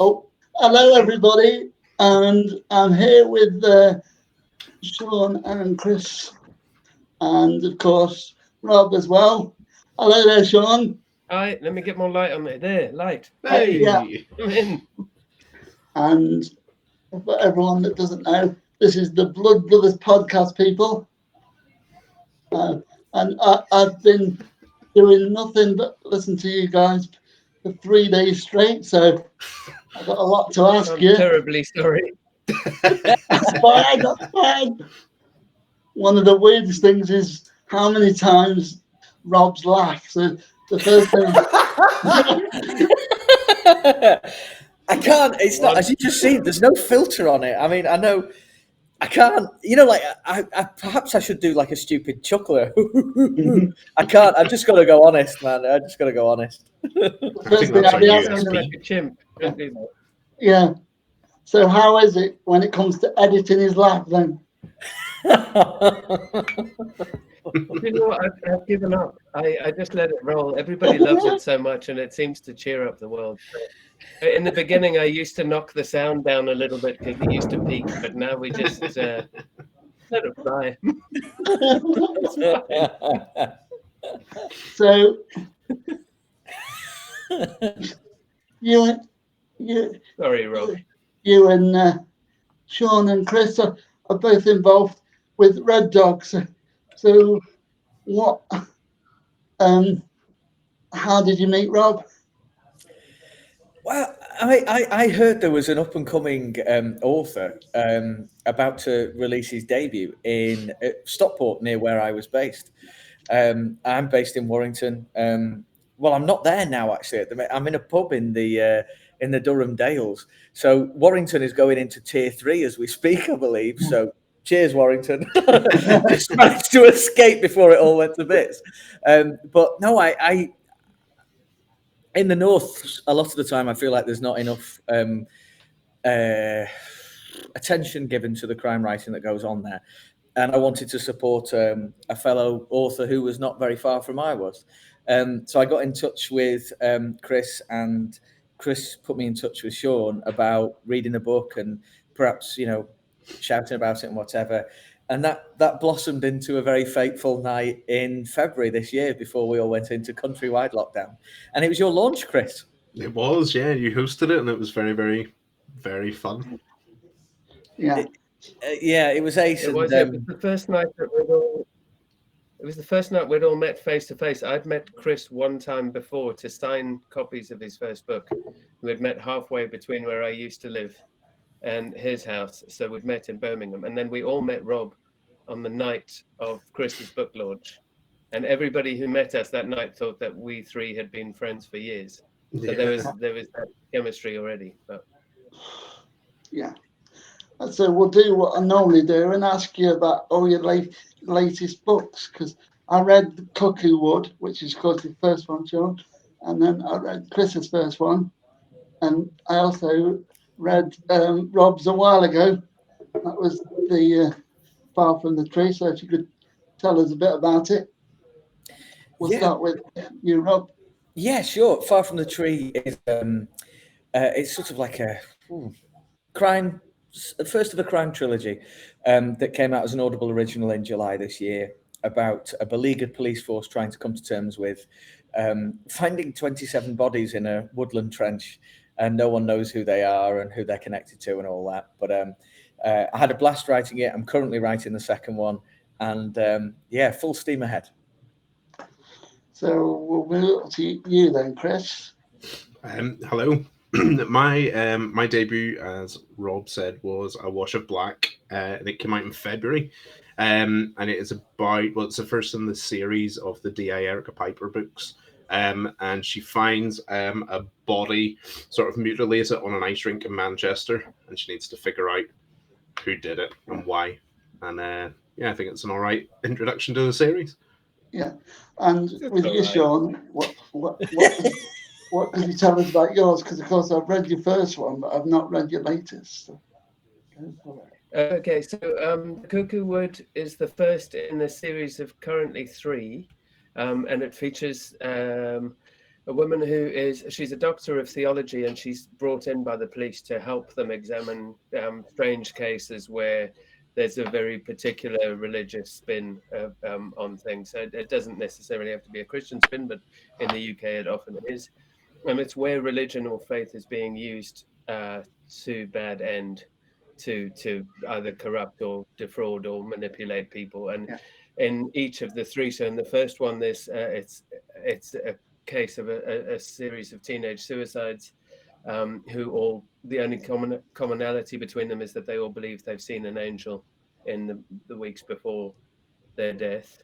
Oh, hello everybody, and I'm here with Sean and Chris, and of course Rob as well. Hello there, Sean. Alright, let me get more light on it. There, light. Yeah, Hey! I'm in. and for everyone that doesn't know, this is the Blood Brothers podcast, people, uh, and I've been doing nothing but listen to you guys for 3 days straight, so I've got a lot to ask I'm you. terribly sorry. That's fine. That's fine. One of the weirdest things is how many times Rob's laughed. So the first thing, I can't. It's not, as you just seen. There's no filter on it. I mean, I know. I can't. Like I perhaps I should do like a stupid chuckler. I can't. I've just got to go honest, man. I just got to go honest. the I first think thing that's I'll our be You asking sound him, like USP. a chimp. Don't do that. yeah. So how is it when it comes to editing his laugh then? You know what? I've given up. I just let it roll. Everybody loves it so much, and it seems to cheer up the world. So, in the beginning, I used to knock the sound down a little bit because it used to peak, but now we just let it fly. It's fine. So you, you, Sorry, Rob. you and Sean and Chris are both involved with Red Dog. So what? Um, how did you meet Rob? Well, I heard there was an up and coming author about to release his debut in Stockport, near where I was based. I'm based in Warrington. Well, I'm not there now actually. At the minute. I'm in a pub in the Durham Dales. So Warrington is going into Tier 3 as we speak, I believe. So cheers, Warrington. Just managed to escape before it all went to bits. But no, I in the north, a lot of the time, I feel like there's not enough uh, attention given to the crime writing that goes on there. And I wanted to support a fellow author who was not very far from I was. So I got in touch with Chris, and Chris put me in touch with Sean about reading the book and perhaps, shouting about it and whatever. And that blossomed into a very fateful night in February this year before we all went into countrywide lockdown. And it was your launch, Chris. It was, yeah. You hosted it, and it was very, very, very fun. Yeah. Yeah, it was ace. It And was. It was the first night that we'd all. It was the first night we'd all met face to face. I'd met Chris one time before to sign copies of his first book. We'd met halfway between where I used to live and his house, so we'd met in Birmingham, and then we all met Rob on the night of Chris's book launch. And everybody who met us that night thought that we three had been friends for years. So Yeah. there was that chemistry already. But Yeah. So we'll do what I normally do and ask you about all your latest books, because I read Cuckoo Wood, which is, of course, the first one, Sean, and then I read Chris's first one, and I also read Rob's a while ago. That was the Far from the Tree. So if you could tell us a bit about it, we'll yeah, start with you, Rob. yeah, sure. Far from the Tree is it's sort of like a crime, first of a crime trilogy that came out as an Audible original in July this year about a beleaguered police force trying to come to terms with finding 27 bodies in a woodland trench, and no one knows who they are and who they're connected to and all that. But I had a blast writing it. I'm currently writing the second one, and yeah, full steam ahead. So we'll move to you then, Chris. Hello. My debut, as Rob said, was A Wash of Black, and it came out in February. And it is about, well, it's the first in the series of the D.I. Erica Piper books. And she finds a body sort of mutilated on an ice rink in Manchester, and she needs to figure out who did it and why. And yeah, I think it's an all right introduction to the series. Yeah, and it's with all you, right. Sean, what can you tell us about yours? Because of course I've read your first one, but I've not read your latest. So go for it. Okay, so Cuckoo Wood is the first in a series of currently three, and it features a woman she's a doctor of theology, and she's brought in by the police to help them examine strange cases where there's a very particular religious spin on things. So it doesn't necessarily have to be a Christian spin, but in the UK it often is. And it's where religion or faith is being used to bad end, to either corrupt or defraud or manipulate people. And in each of the three, so in the first one, it's a case of a series of teenage suicides, who all, the only commonality between them is that they all believe they've seen an angel in the weeks before their death,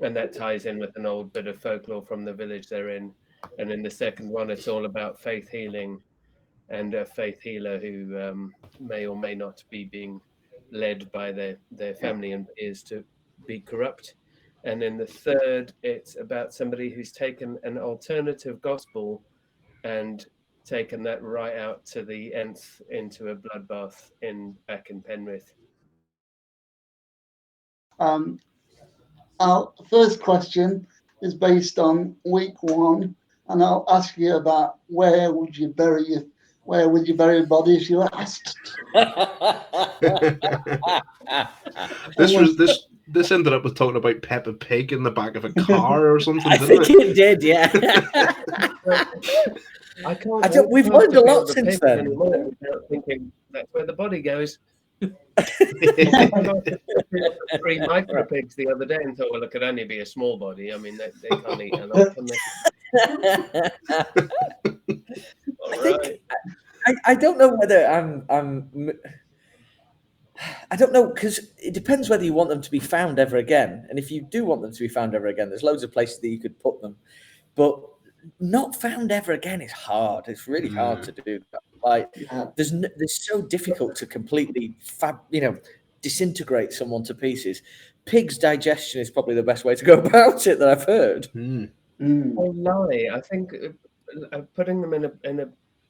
and that ties in with an old bit of folklore from the village they're in. And in the second one, it's all about faith healing and a faith healer who may or may not be being led by their family and peers to be corrupt. And in the third, it's about somebody who's taken an alternative gospel and taken that right out to the nth into a bloodbath back in Penrith. Our first question is based on week 1, and I'll ask you about where would you bury a body if you asked. This ended up with talking about Peppa Pig in the back of a car or something. I think it did, yeah. We've learned a lot since then. Without thinking that's where the body goes. 3 micro pigs the other day and thought, well, it could only be a small body. I mean, they can't eat a lot, can they? I don't know whether I don't know, because it depends whether you want them to be found ever again. And if you do want them to be found ever again, there's loads of places that you could put them. But not found ever again is hard. It's really hard to do that. Like, there's so difficult to completely disintegrate someone to pieces. Pig's digestion is probably the best way to go about it that I've heard. Or lye. I think putting them in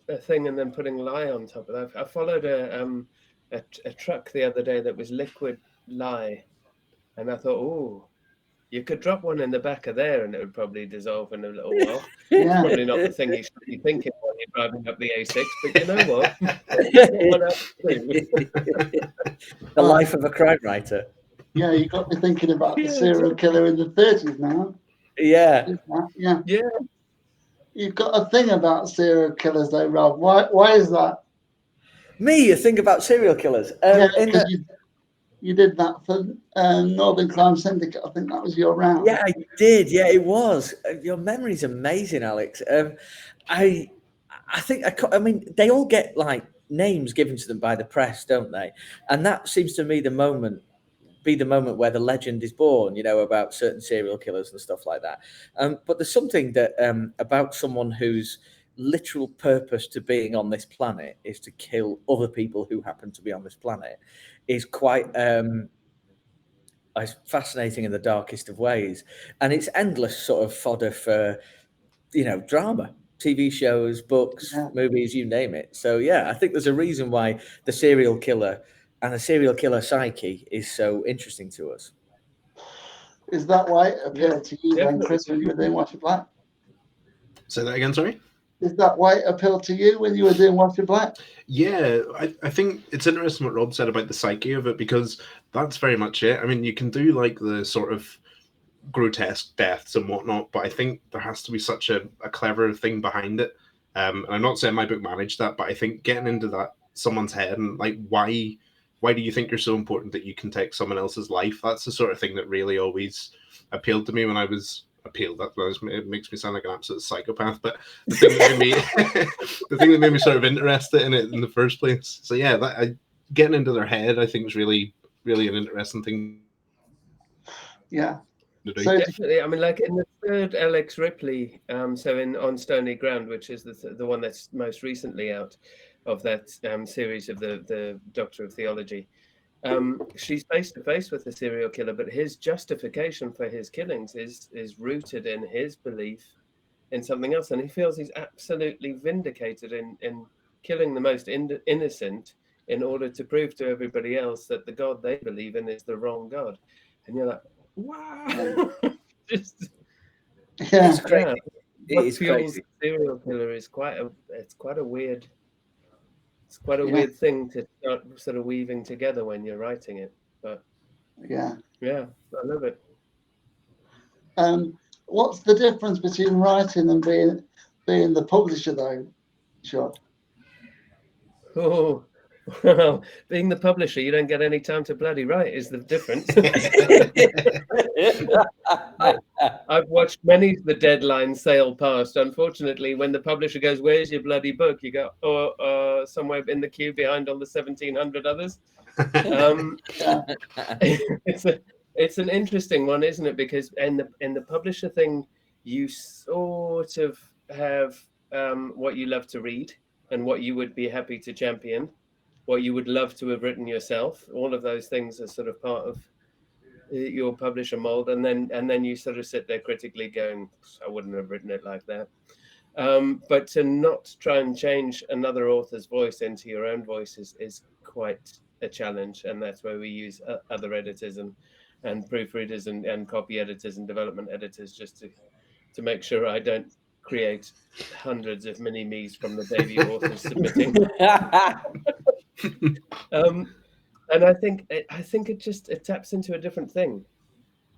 a thing and then putting lye on top of that. I followed a truck the other day that was liquid lye, and I thought, oh, you could drop one in the back of there and it would probably dissolve in a little while. It's probably not the thing you should be thinking when you're driving up the A6, but you know what? The life of a crime writer. Yeah, you got me thinking about the serial killer in the 30s now. Yeah. You've got a thing about serial killers though, Rob. Why is that? Me, a thing about serial killers. You did that for Northern Crime Syndicate. I think that was your round. Yeah, I did. Yeah, it was. Your memory's amazing, Alex. I think I mean they all get like names given to them by the press, don't they? And that seems to me be the moment where the legend is born, about certain serial killers and stuff like that. But there's something that about someone whose literal purpose to being on this planet is to kill other people who happen to be on this planet is quite fascinating in the darkest of ways. And it's endless sort of fodder for, drama, TV shows, books, movies, you name it. So, I think there's a reason why the serial killer and the serial killer psyche is so interesting to us. Is that why it appealed to you then, Chris, when you were doing Watch It Black? Say that again, sorry? Is that why it appealed to you when you were doing Watch It Black? Yeah, I think it's interesting what Rob said about the psyche of it, because that's very much it. I mean, you can do like the sort of grotesque deaths and whatnot, but I think there has to be such a clever thing behind it. And I'm not saying my book managed that, but I think getting into that someone's head and like why do you think you're so important that you can take someone else's life? That's the sort of thing that really always appealed to me when I was it makes me sound like an absolute psychopath, but the thing that made me sort of interested in it in the first place. So getting into their head, I think, is really, really an interesting thing. Yeah. So definitely, I mean, like in the third Alex Ripley, so on Stony Ground, which is the one that's most recently out of that series of the Doctor of Theology. She's face to face with the serial killer, but his justification for his killings is rooted in his belief in something else, and he feels he's absolutely vindicated in killing the most innocent in order to prove to everybody else that the God they believe in is the wrong God. And you're like, wow. It's crazy. what is fuels crazy. serial killer is quite a weird Yeah. weird thing to start sort of weaving together when you're writing it. But Yeah. yeah, I love it. What's the difference between writing and being the publisher, though, Sean? Oh, well, being the publisher, you don't get any time to bloody write is the difference. I've watched many of the deadlines sail past. Unfortunately, when the publisher goes, "Where's your bloody book?" you go, "Oh, somewhere in the queue behind all the 1,700 others." Yeah. It's an interesting one, isn't it? Because in the publisher thing, you sort of have what you love to read and what you would be happy to champion, what you would love to have written yourself. All of those things are sort of part of your publisher mold, and then you sort of sit there critically going, I wouldn't have written it like that. But to not try and change another author's voice into your own voice is quite a challenge, and that's where we use other editors and proofreaders and copy editors and development editors just to make sure I don't create hundreds of mini me's from the debut authors submitting. And I think it taps into a different thing,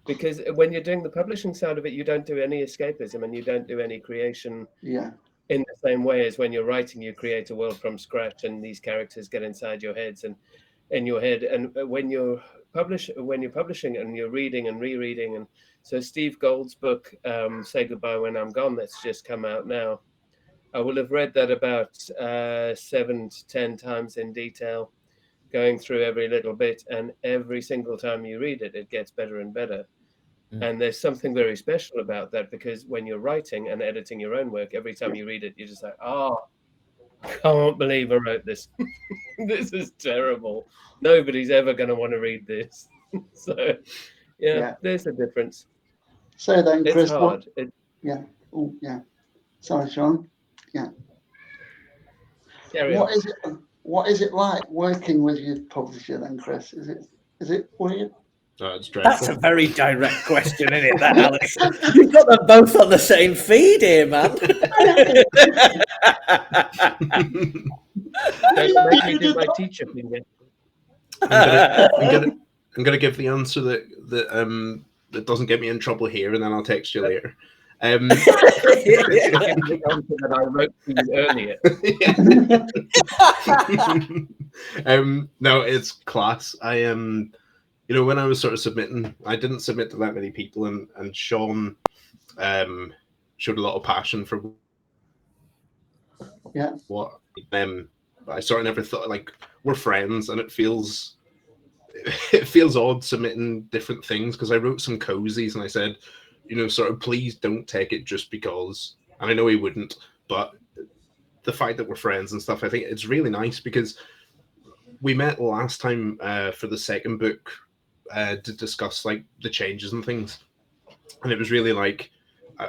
because when you're doing the publishing side of it, you don't do any escapism and you don't do any creation Yeah. in the same way as when you're writing. You create a world from scratch, and these characters get inside your heads and in your head. And when you're publishing and you're reading and rereading, and so Steve Gould's book, Say Goodbye When I'm Gone, that's just come out now, I will have read that about 7 to 10 times in detail, going through every little bit, and every single time you read it, it gets better and better. And there's something very special about that, because when you're writing and editing your own work, every time you read it, you're just like, oh, I can't believe I wrote this. This is terrible. Nobody's ever going to want to read this. So, Yeah. there's a difference. So then, It's Chris, hard. yeah. Oh, yeah. Sorry, Sean. Yeah. Carry on. What is it like working with your publisher then, Chris? Is it weird? It's dreadful. That's a very direct question, isn't it, that, Alex? You've got them both on the same feed here, man. Don't make me do my teacher finger. I'm gonna give the answer that doesn't get me in trouble here, and then I'll text you later. The answer that I wrote to you earlier. No, it's class. When I was sort of submitting, I didn't submit to that many people, and Sean showed a lot of passion for what I sort of never thought, like, we're friends, and it feels odd submitting different things, because I wrote some cozies and I said, sort of, please don't take it just because, and I know he wouldn't, but the fact that we're friends and stuff, I think it's really nice, because we met last time for the second book to discuss like the changes and things, and it was really like a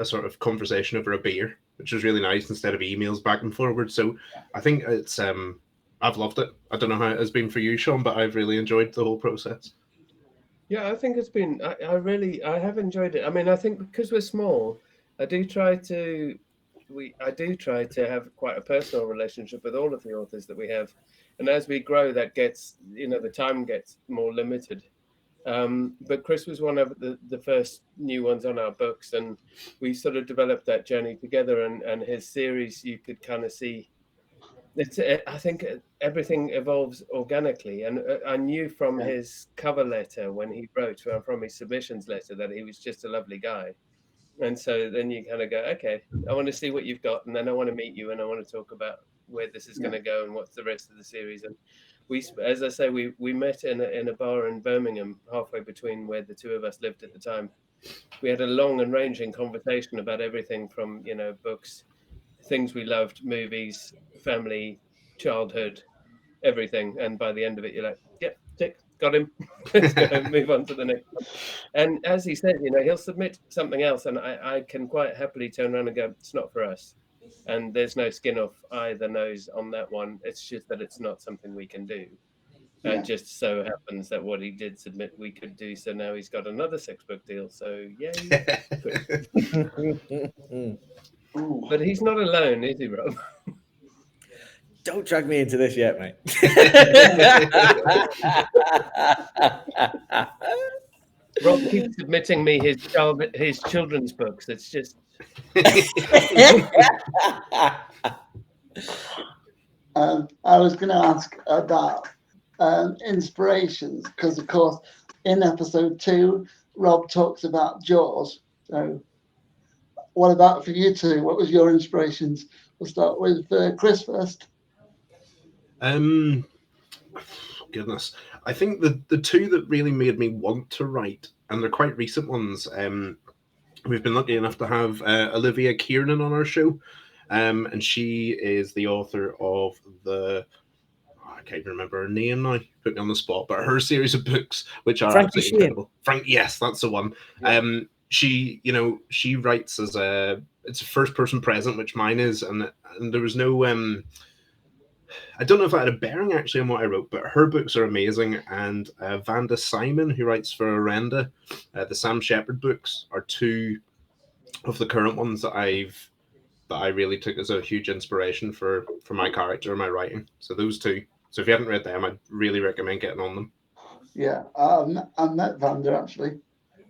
sort of conversation over a beer, which was really nice, instead of emails back and forward. So I think it's I've loved it. I don't know how it has been for you, Sean, but I've really enjoyed the whole process. Yeah, I think it's been, I have enjoyed it. I mean, I think because we're small, I do try to have quite a personal relationship with all of the authors that we have. And as we grow, that gets, the time gets more limited. But Chris was one of the first new ones on our books, and we sort of developed that journey together, and his series, you could kind of see, I think everything evolves organically, and I knew from his cover letter when he wrote, from his submissions letter, that he was just a lovely guy. And so then you kind of go, okay, I want to see what you've got, and then I want to meet you, and I want to talk about where this is going to go and what's the rest of the series. And we, as I say, we met in a bar in Birmingham, halfway between where the two of us lived at the time. We had a long and ranging conversation about everything from, books, things we loved, movies, family, childhood, everything. And by the end of it, you're like, yep, tick, got him. Let's go and move on to the next one. And as he said, he'll submit something else, and I can quite happily turn around and go, it's not for us. And there's no skin off either nose on that one. It's just that it's not something we can do. Yeah. It just so happens that what he did submit we could do, so now he's got another 6-book deal. So yay! Ooh. But he's not alone, is he, Rob? Don't drag me into this yet, mate. Rob keeps submitting me his children's books. It's just I was going to ask about inspirations because, of course, in episode 2, Rob talks about Jaws. So, what about for you two? What was your inspirations? We'll start with Chris first. Goodness, I think the two that really made me want to write, and they're quite recent ones. We've been lucky enough to have Olivia Kiernan on our show, and she is the author of I can't remember her name now. Put me on the spot, but her series of books, which are Frankie absolutely incredible. Yes, that's the one. Yeah. She writes as it's a first person present, which mine is, and there was no I don't know if that had a bearing actually on what I wrote, but her books are amazing. And Vanda Simon, who writes for Arenda, the Sam Shepard books are two of the current ones that I really took as a huge inspiration for my character and my writing. So those two. So if you haven't read them, I'd really recommend getting on them. Yeah, I met Vanda actually.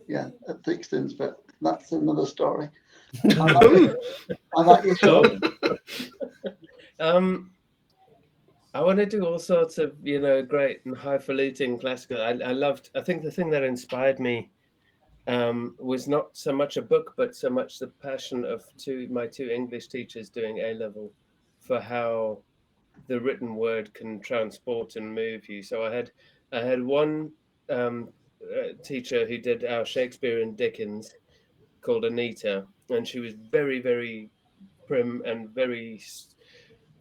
Yeah, at Thixton's, but that's another story. I like your show. I want to do all sorts of, great and highfalutin classical. I think the thing that inspired me was not so much a book, but so much the passion of my two English teachers doing A-level for how the written word can transport and move you. So I had one teacher who did our Shakespeare and Dickens called Anita, and she was very, very prim and very,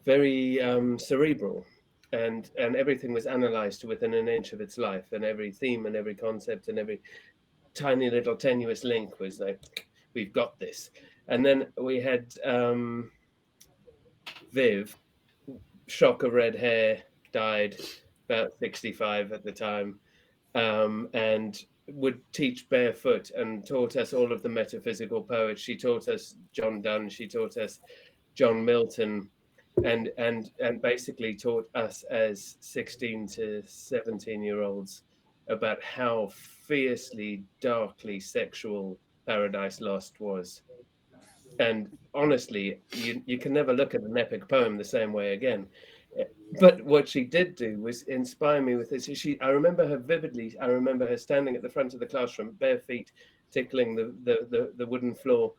very cerebral, and everything was analyzed within an inch of its life, and every theme and every concept and every tiny little tenuous link was like, we've got this. And then we had Viv, shock of red hair, died about 65 at the time, and would teach barefoot and taught us all of the metaphysical poets. She taught us John Donne, she taught us John Milton, and basically taught us as 16 to 17-year-olds about how fiercely, darkly sexual Paradise Lost was. And honestly, you can never look at an epic poem the same way again. But what she did do was inspire me with this. I remember her vividly. I remember her standing at the front of the classroom, bare feet, tickling the wooden floor,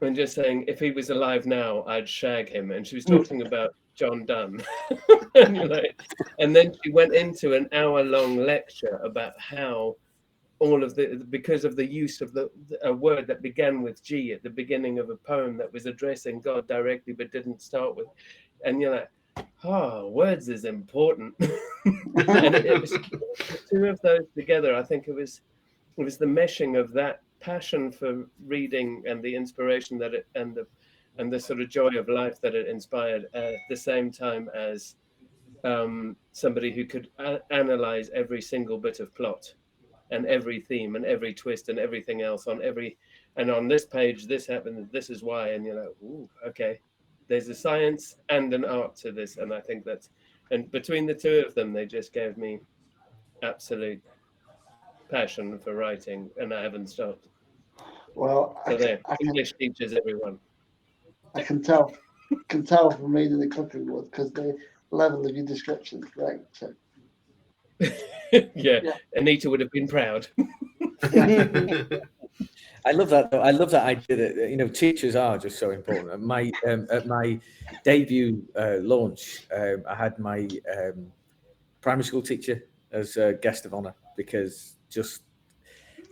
and just saying, if he was alive now, I'd shag him. And she was talking about John Donne. And then she went into an hour-long lecture about how all of because of the use of a word that began with G at the beginning of a poem that was addressing God directly but didn't start with, and you're like, words is important. And it was the two of those together. I think it was the meshing of that passion for reading and the inspiration that it and the sort of joy of life that it inspired at the same time as somebody who could analyze every single bit of plot and every theme and every twist and everything else on this page, this happened, this is why. And you're like, ooh, okay, there's a science and an art to this. And I think and between the two of them, they just gave me absolute passion for writing, and I haven't stopped. Well, So English teachers, everyone. I can tell from reading the cooking book because the level of your description is great. So. Yeah, Anita would have been proud. I love that. I love that idea that teachers are just so important. At my debut launch, I had my primary school teacher as a guest of honor because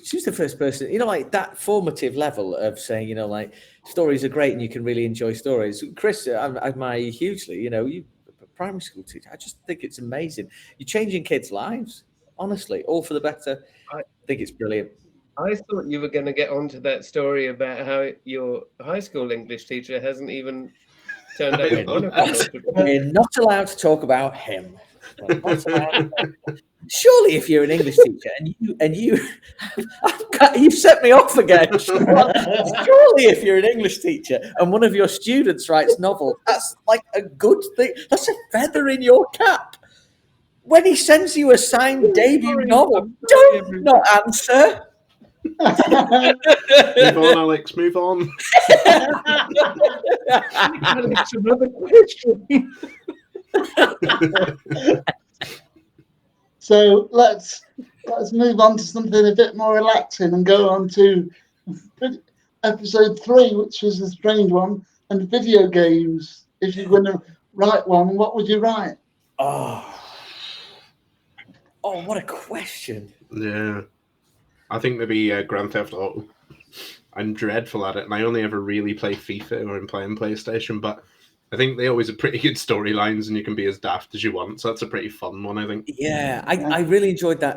she's the first person, like that formative level of saying, like stories are great and you can really enjoy stories. Chris, I admire you hugely. You primary school teacher. I just think it's amazing. You're changing kids' lives, honestly, all for the better. I think it's brilliant. I thought you were going to get onto that story about how your high school English teacher hasn't even turned up. We're not allowed to talk about him. Surely, if you're an English teacher and you you've set me off again. Surely, if you're an English teacher and one of your students writes novels, that's like a good thing. That's a feather in your cap. When he sends you a signed debut novel, don't not answer. Move on, Alex. Move on. Alex, another question. So let's move on to something a bit more relaxing and go on to episode 3, which was a strange one, and video games. If you're going to write one, what would you write? Oh, what a question. Yeah. I think maybe Grand Theft Auto. I'm dreadful at it, and I only ever really play FIFA or I'm playing PlayStation, but I think they always have pretty good storylines and you can be as daft as you want, so that's a pretty fun one, I think. Yeah, I really enjoyed that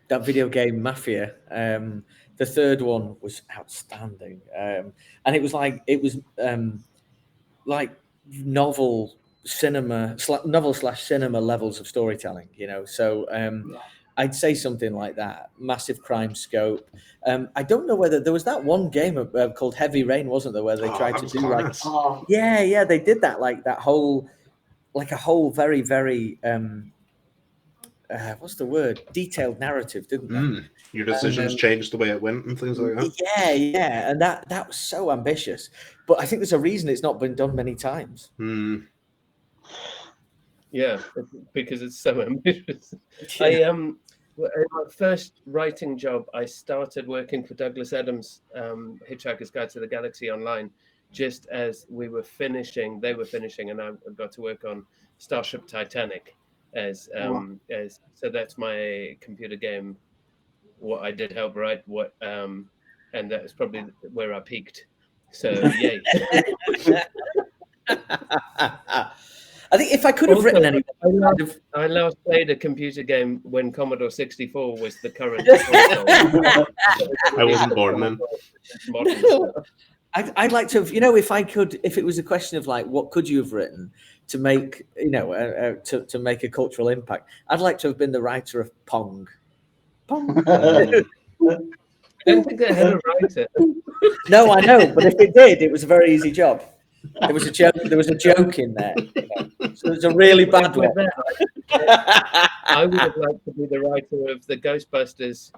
that video game Mafia. The third one was outstanding, and it was like novel slash cinema levels of storytelling, you know. So I'd say something like that. Massive crime scope. I don't know whether there was that one game called Heavy Rain, wasn't there, where they tried to do class. yeah, they did that a whole very, very what's the word? Detailed narrative, didn't they? Your decisions changed the way it went and things like that. Yeah, and that was so ambitious. But I think there's a reason it's not been done many times. Yeah, because it's so ambitious. In my first writing job, I started working for Douglas Adams' Hitchhiker's Guide to the Galaxy Online, just as they were finishing, and I got to work on Starship Titanic so that's my computer game. What I did help write, and that was probably where I peaked. So yay. I think if I could have written any, I last played a computer game when Commodore 64 was the current. I wasn't born then. I'd like to have, if it was a question of like, what could you have written to make, to make a cultural impact? I'd like to have been the writer of Pong. Pong. I don't think they had a writer. No, I know, but if it did, it was a very easy job. There was a joke. There was a joke in there. So it was a really bad one. I would have liked to be the writer of the Ghostbusters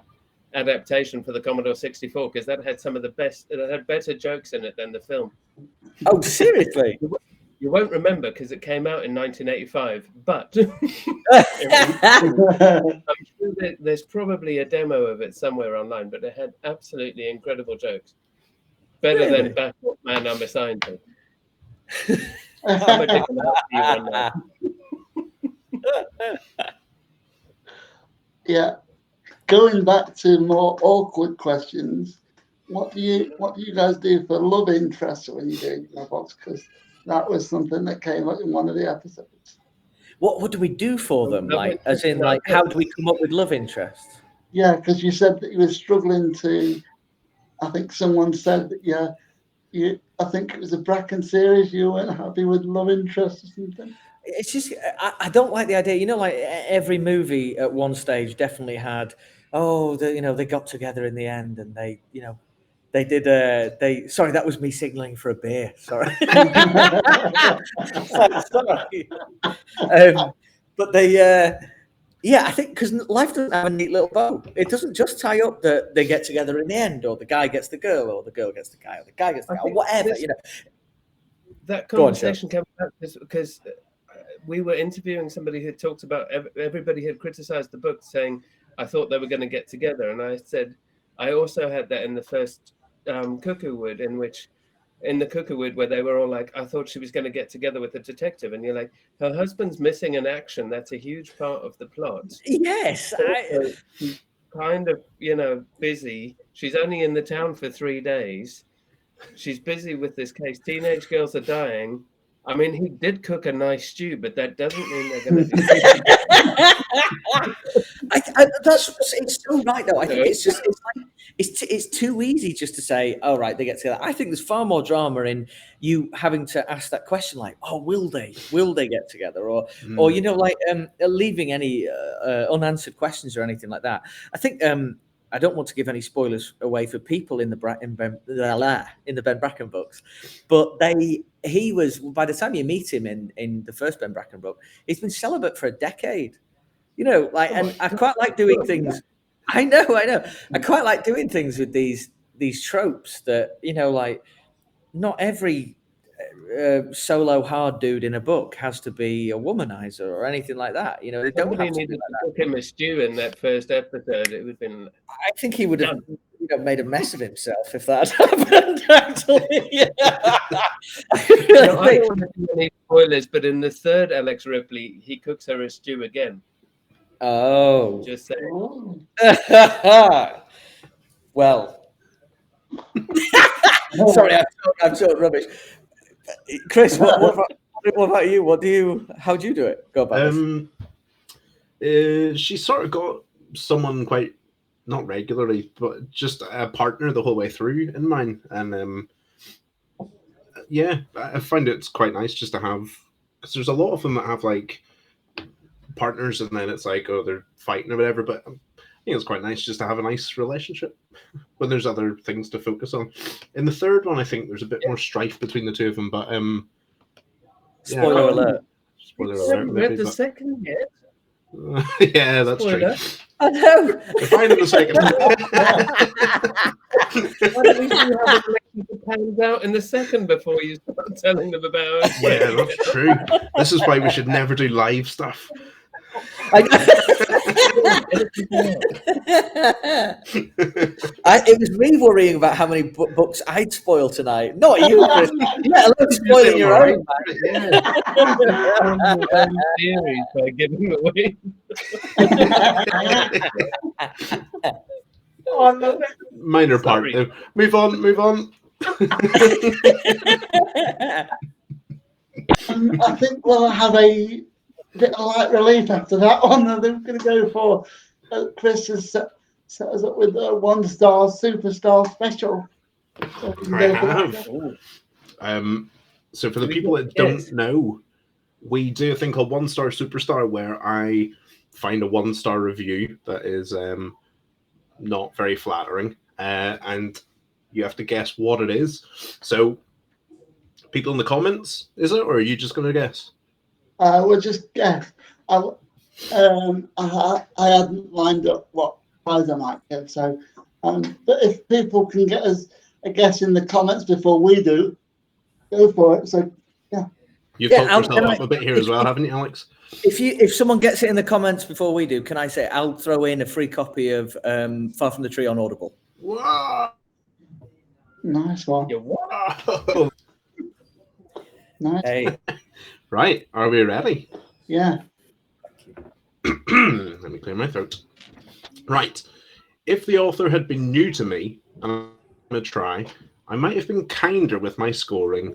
adaptation for the Commodore 64 because that had some of the best. It had better jokes in it than the film. Oh, seriously? You won't remember because it came out in 1985, but I'm sure that there's probably a demo of it somewhere online. But it had absolutely incredible jokes, better than Batman I'm Assigned To. Yeah, going back to more awkward questions, what do you guys do for love interest when you're doing novels? Because that was something that came up in one of the episodes. What do we do for them? Like, as in, like, how do we come up with love interest? Yeah, because you said that you were struggling to. I think someone said that I think it was a Bracken series. You weren't happy with love interest or something. It's just I don't like the idea. Like every movie at one stage definitely had. They got together in the end, and they did. Sorry, that was me signaling for a beer. Sorry. Sorry. But they. Yeah, I think because life doesn't have a neat little bow. It doesn't just tie up that they get together in the end, or the guy gets the girl, or the girl gets the guy, or the guy gets the guy, or whatever. That conversation came up because we were interviewing somebody who talked about everybody had criticized the book, saying I thought they were going to get together, and I said I also had that in the first Cuckoowood, in the Cuckoowood where they were all like, I thought she was going to get together with the detective, and you're like, her husband's missing in action. That's a huge part of the plot. Yes, she's kind of busy. She's only in the town for 3 days. She's busy with this case. Teenage girls are dying. I mean, he did cook a nice stew, but that doesn't mean they're going to do it's so right though. I think it's too easy just to say, "Oh, right, they get together." I think there's far more drama in you having to ask that question, like, "Oh, will they get together?" Or like leaving any unanswered questions or anything like that. I think I don't want to give any spoilers away for people in the Ben Bracken books, but he was, by the time you meet him in the first Ben Bracken book, he's been celibate for a decade. And I quite like doing things. I know. I quite like doing things with these tropes that, like not every solo hard dude in a book has to be a womanizer or anything like that. They don't Somebody have to needed be like to that. cook him a stew in that first episode. It would have been. I think he would have made a mess of himself if that happened, actually. No, I don't want to do any spoilers, but in the third Alex Ripley, he cooks her a stew again. Oh. Just saying. Oh. Well. Sorry, I'm so rubbish. Chris, what about you? How do you do it? Go about this. She sort of got someone quite, not regularly, but just a partner the whole way through in mind. And I find it's quite nice just to have, because there's a lot of them that have like partners and then it's like, oh, they're fighting or whatever, but I think it's quite nice just to have a nice relationship when there's other things to focus on. In the third one, I think there's a bit more strife between the two of them, but spoiler alert. Spoiler You haven't alert. read the second yet? Yeah, that's Spoiler. true. I know. Fine in the second. Why don't you have a pounds out in the second before you start telling them about it? Yeah, that's true. This is why we should never do live stuff. It was me worrying about how many books I'd spoil tonight. Not you, Chris. Let alone spoiling your own. Theories by giving them away. Minor part, though. Move on. I think we'll have a bit of light relief after that one. I think we're going to go for Chris has set us up with a 1-star superstar special. So I have. So for the people that don't know, we do a thing called 1-star superstar, where I find a 1-star review that is not very flattering, and you have to guess what it is. So, people in the comments, is it, or are you just going to guess? We'll just guess. I hadn't lined up what prize I might give, so but if people can get us a guess in the comments before we do, go for it. So yeah. You've talked yourself up a bit here as well, haven't you, Alex? If someone gets it in the comments before we do, can I say I'll throw in a free copy of Far From the Tree on Audible? Whoa! Nice one. Whoa! Nice. Hey. Right, are we ready? Yeah. Let me clear my throat. Right. If the author had been new to me, and I'm going to try, I might have been kinder with my scoring.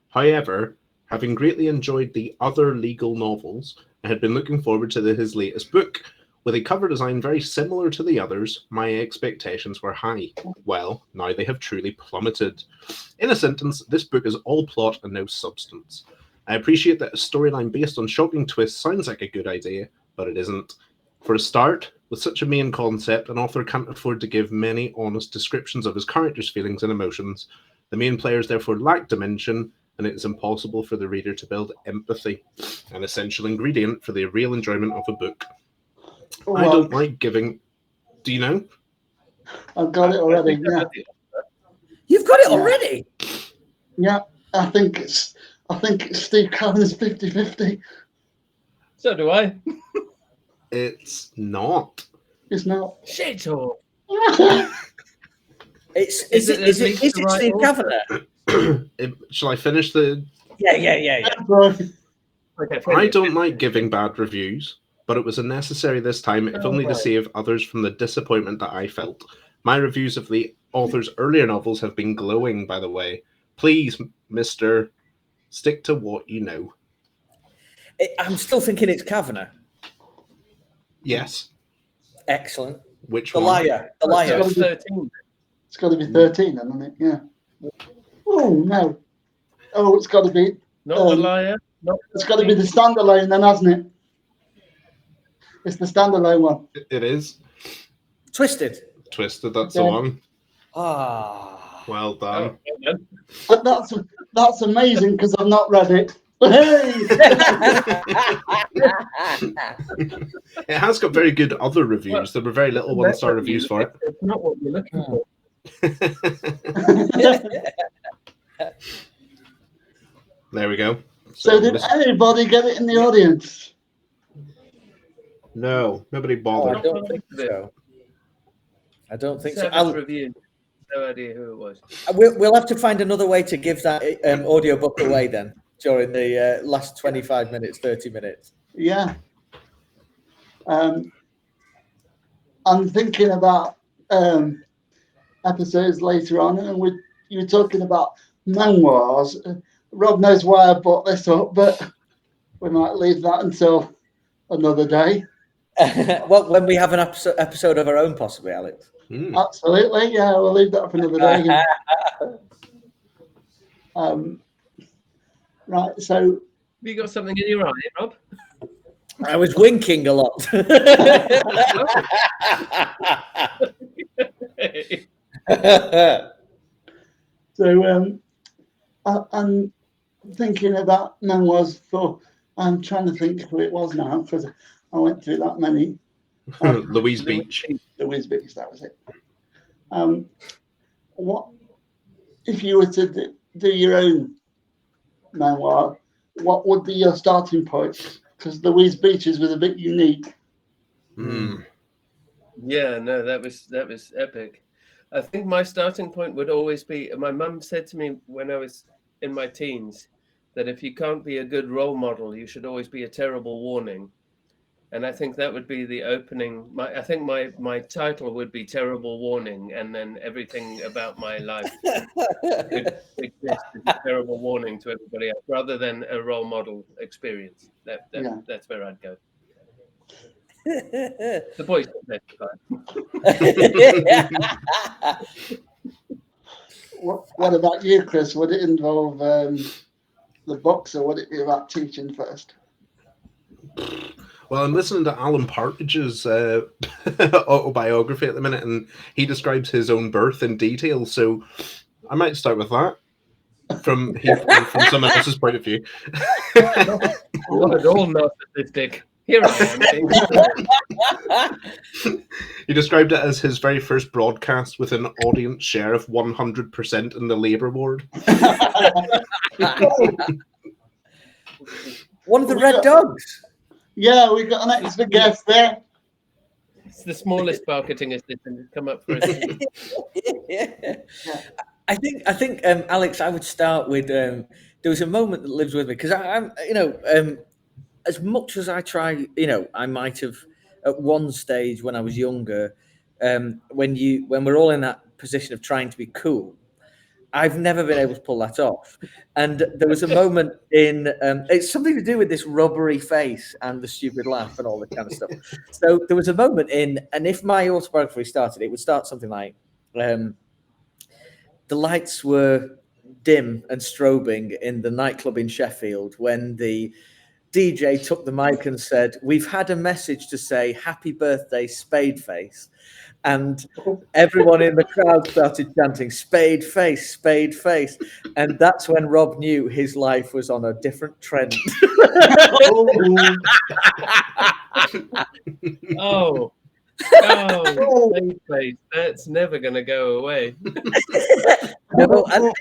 However, having greatly enjoyed the other legal novels, I had been looking forward to his latest book. With a cover design very similar to the others, my expectations were high. Well, now they have truly plummeted. In a sentence, this book is all plot and no substance. I appreciate that a storyline based on shocking twists sounds like a good idea, but it isn't. For a start, with such a main concept, an author can't afford to give many honest descriptions of his characters' feelings and emotions. The main players therefore lack dimension, and it is impossible for the reader to build empathy, an essential ingredient for the real enjoyment of a book. I don't like giving... Do you know? I've got it already, yeah. You've got it already? Yeah, I think it's Steve Cannon's 50-50. So do I. It's not. It's not. Shit all. Is it Steve Kavanagh? Shall I finish the... Yeah. Okay, I don't like giving bad reviews, but it was unnecessary this time, if only to save others from the disappointment that I felt. My reviews of the author's earlier novels have been glowing, by the way. Please, Mr. Stick to what you know. I'm still thinking it's Kavanagh. Yes. Excellent. Which The one? Liar. The Liar. 13. It's got to be 13, then, isn't it? Yeah. Oh no. Oh, it's got to be. Not the liar. Not It's got to be the standalone, then, hasn't it? It's the standalone one. It is. Twisted. Twisted, that's the Okay. one. Ah. Well done. But that's amazing because I've not read it. Hey! It has got very good other reviews. There were very little one-star reviews for it. It's not what you're looking for. There we go. So did anybody get it in the audience? No, nobody Oh, bothered. I don't think so. I don't think so. Savage review. No idea who it was. We'll have to find another way to give that audiobook away then during the last 25 minutes, 30 minutes. Yeah. I'm thinking about episodes later on, and you were talking about memoirs. Rob knows why I brought this up, but we might leave that until another day. Well, when we have an episode of our own, possibly, Alex. Absolutely, yeah, we'll leave that for another day. Right, so Have you got something in your eye, Rob? I was winking a lot. So I'm thinking about memoirs I'm trying to think who it was now because I went through that many. Louise Beach. Louise Beach, that was it. What if you were to do your own memoir? What would be your starting point? Because Louise Beach's was a bit unique. Yeah, no, that was epic. I think my starting point would always be. My mum said to me when I was in my teens that if you can't be a good role model, you should always be a terrible warning. And I think that would be the opening. I think my title would be Terrible Warning, and then everything about my life could exist as a terrible warning to everybody else, rather than a role model experience. That's where I'd go. The boys can testify. What about you, Chris? Would it involve the books, or would it be about teaching first? Well, I'm listening to Alan Partridge's autobiography at the minute, and he describes his own birth in detail. So I might start with that from someone else's point of view. Not at all narcissistic. Here I am. He described it as his very first broadcast with an audience share of 100% in the Labour ward. One of the Red Dogs. Yeah, we got an extra guest there. It's the smallest marketing assistant that's come up for us. I think, Alex, I would start with. There was a moment that lives with me because I'm, as much as I try, I might have at one stage when I was younger, when we're all in that position of trying to be cool. I've never been able to pull that off. And there was a moment in, it's something to do with this rubbery face and the stupid laugh and all that kind of stuff. So there was a moment in, and if my autobiography started, it would start something like, the lights were dim and strobing in the nightclub in Sheffield when the DJ took the mic and said, "We've had a message to say happy birthday, Spadeface." And everyone in the crowd started chanting, "Spade face, Spade face." And that's when Rob knew his life was on a different trend. Oh, Spade face. That's never going to go away. No, and,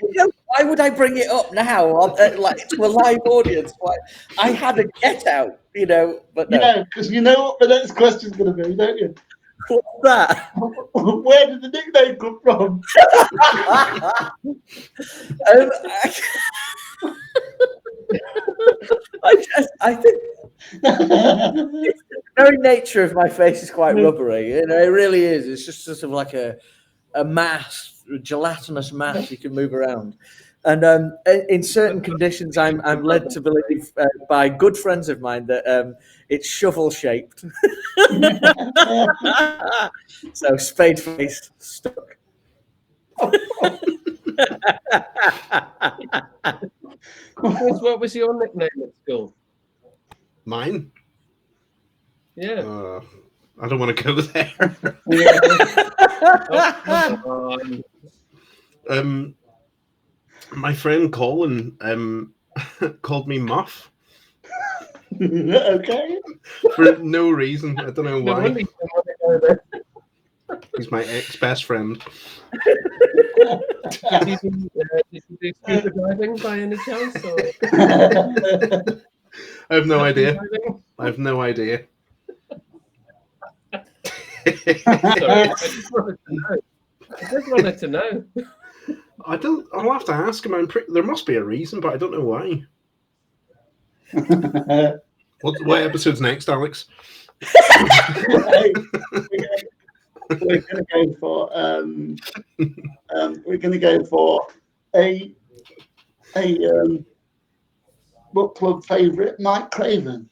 why would I bring it up now, like to a live audience? Why? I had a get out, but no. Yeah, because you know what the next question's going to be, don't you? What's that? Where did the nickname come from? I think the very nature of my face is quite rubbery. It really is. It's just sort of like a mass, a gelatinous mass you can move around. And in certain conditions, I'm led to believe by good friends of mine that it's shovel shaped. So spade face stuck. Chris, what was your nickname at school? Mine? Yeah. I don't want to go there. Oh, come on. My friend Colin called me Muff Okay. for no reason. I don't know No why. wonder you didn't want to go there. He's my ex-best friend. Did you do scuba diving by any chance? Or I have no idea. diving? I have no idea. Sorry, I just wanted to know. I'll have to ask him. There must be a reason, but I don't know why. What episode's next, Alex? We're going to go for a book club favourite, Mike Craven,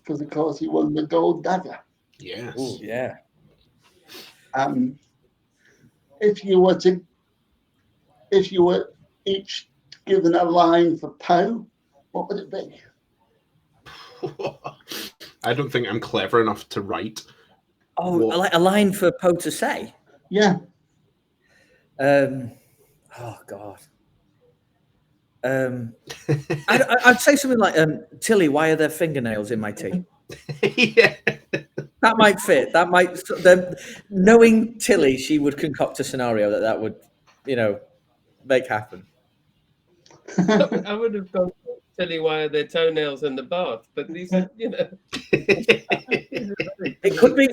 because of course he won the Gold Dagger. Yes. Ooh, yeah. If you were each given a line for Poe, what would it be? I don't think I'm clever enough to write. Oh, like a line for Poe to say. Yeah. Oh God. I'd say something like, Tilly, why are there fingernails in my tea? Yeah. That might fit. That might. Knowing Tilly, she would concoct a scenario that would, make happen. I would have gone to tell you why are there toenails in the bath, but these are, It could be,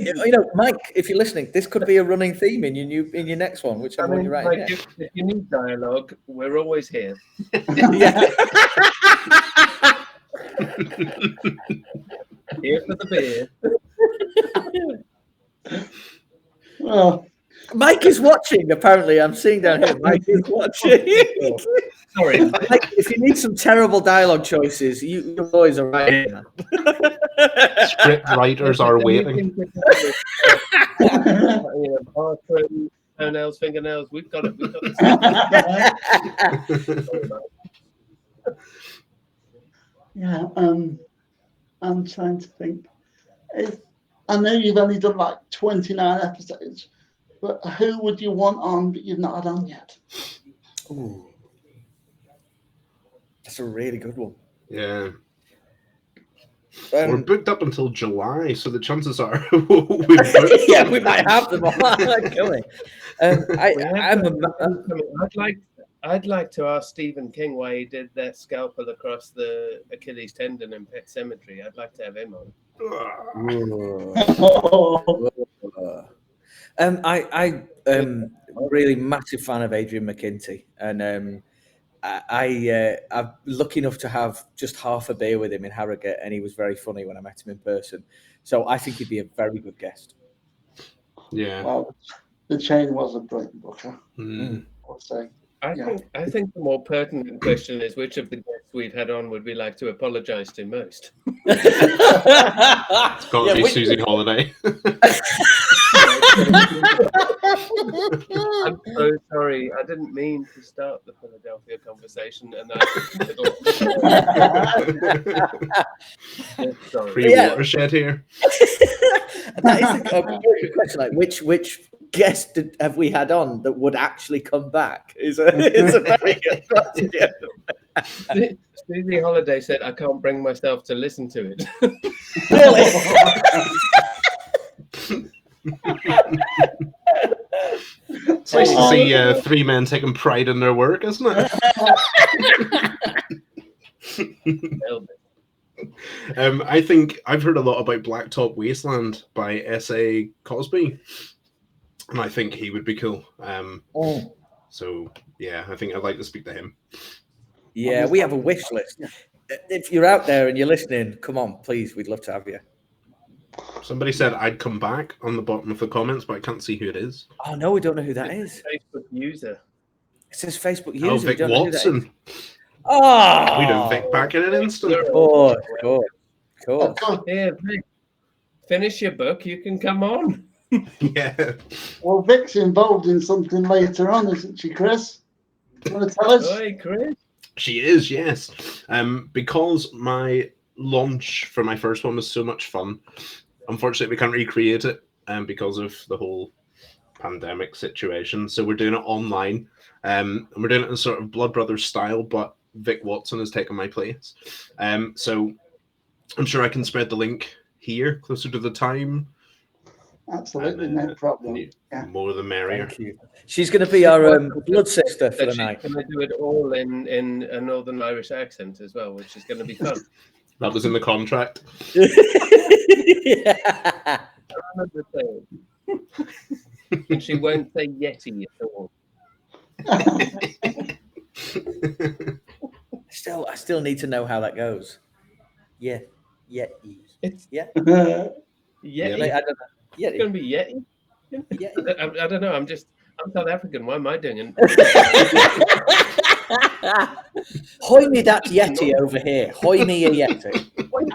Mike, if you're listening, this could be a running theme in your next one, whichever one you're writing. Like, if you need dialogue, we're always here. Yeah. Here for the beer. Well, Mike is watching, apparently. I'm seeing down here. Mike is watching. Sorry. Mike, if you need some terrible dialogue choices, you boys are right. Script writers are waiting. Bathroom, toenails, fingernails. We've got it. yeah. I'm trying to think. I know you've only done like 29 episodes, but who would you want on that you've not had on yet? Ooh. That's a really good one. Yeah. We're booked up until July, so the chances are we might have them all. I'd like to ask Stephen King why he did that scalpel across the Achilles tendon in Pet Sematary. I'd like to have him on. I'm really massive fan of Adrian McKinty, and I'm lucky enough to have just half a beer with him in Harrogate, and he was very funny when I met him in person. So I think he'd be a very good guest. Yeah. Well, The Chain was a brilliant book, I'll say. I think the more pertinent question is which of the guests we've had on would we like to apologise to most? It's got to be Susie Holiday. I'm so sorry. I didn't mean to start the Philadelphia conversation, and sorry. Pre-watershed here. That is a good question. Like, which guest have we had on that would actually come back? It's a very good question. Susie Holiday said, "I can't bring myself to listen to it." Really? It's nice to see three men taking pride in their work, isn't it? I think I've heard a lot about Blacktop Wasteland by S.A. Cosby, and I think he would be cool. So yeah, I think I'd like to speak to him. Yeah, we have a wish list. If you're out there and you're listening, come on, please. We'd love to have you. Somebody said I'd come back on the bottom of the comments, but I can't see who it is. Oh no, we don't know who that is. Facebook user. It says Facebook user. Oh, Vic Watson. Oh, We'd have Vic back in an instant. Cool. Here, Vic, finish your book. You can come on. Yeah. Well, Vic's involved in something later on, isn't she, Chris? You want to tell us? Oi, Chris. She is, yes. Because my launch for my first one was so much fun, unfortunately we can't recreate it because of the whole pandemic situation. So we're doing it online. And we're doing it in sort of Blood Brothers style, but Vic Watson has taken my place. So I'm sure I can spread the link here closer to the time. Absolutely, And, no problem. Yeah. More the merrier. Thank you. She's going to be our blood sister for the She's night. going to do it all in a Northern Irish accent as well, which is going to be fun. That was in the contract. Yeah. And she won't say Yeti at all. I still need to know how that goes. Yeah. It's Yeah. Yeti. Yeah. I don't know. It's Yeti. going to be Yeti. Yeti. I don't know. I'm South African. Why am I doing it? Hoy me that Yeti over here. Hoy me a Yeti. Why is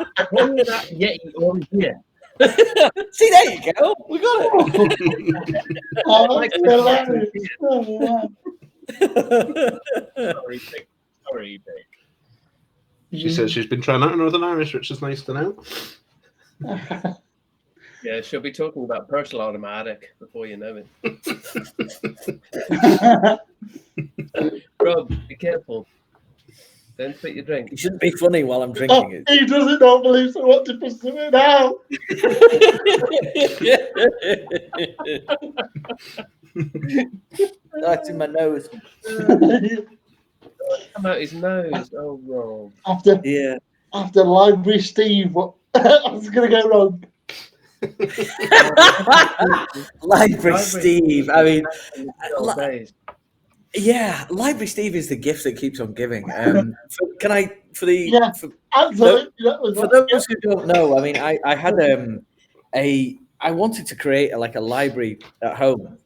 that Yeti over here? See, there you go. We got it. Oh, that's hilarious. Oh, yeah. Sorry, Vic. She says she's been trying out Northern Irish, which is nice to know. Yeah, she'll be talking about Purcell Automatic before you know it. Rob, be careful. Don't spit your drink. It shouldn't be funny while I'm drinking it. He doesn't not believe so. What to pursue it now? That's in my nose. Come out his nose. Oh, Rob. After Library Steve, what? I was going to go wrong. Library Steve. I mean, Days. yeah, Library Steve is the gift that keeps on giving. Can I, Absolutely. for those who don't know, I mean, I had I wanted to create a library at home,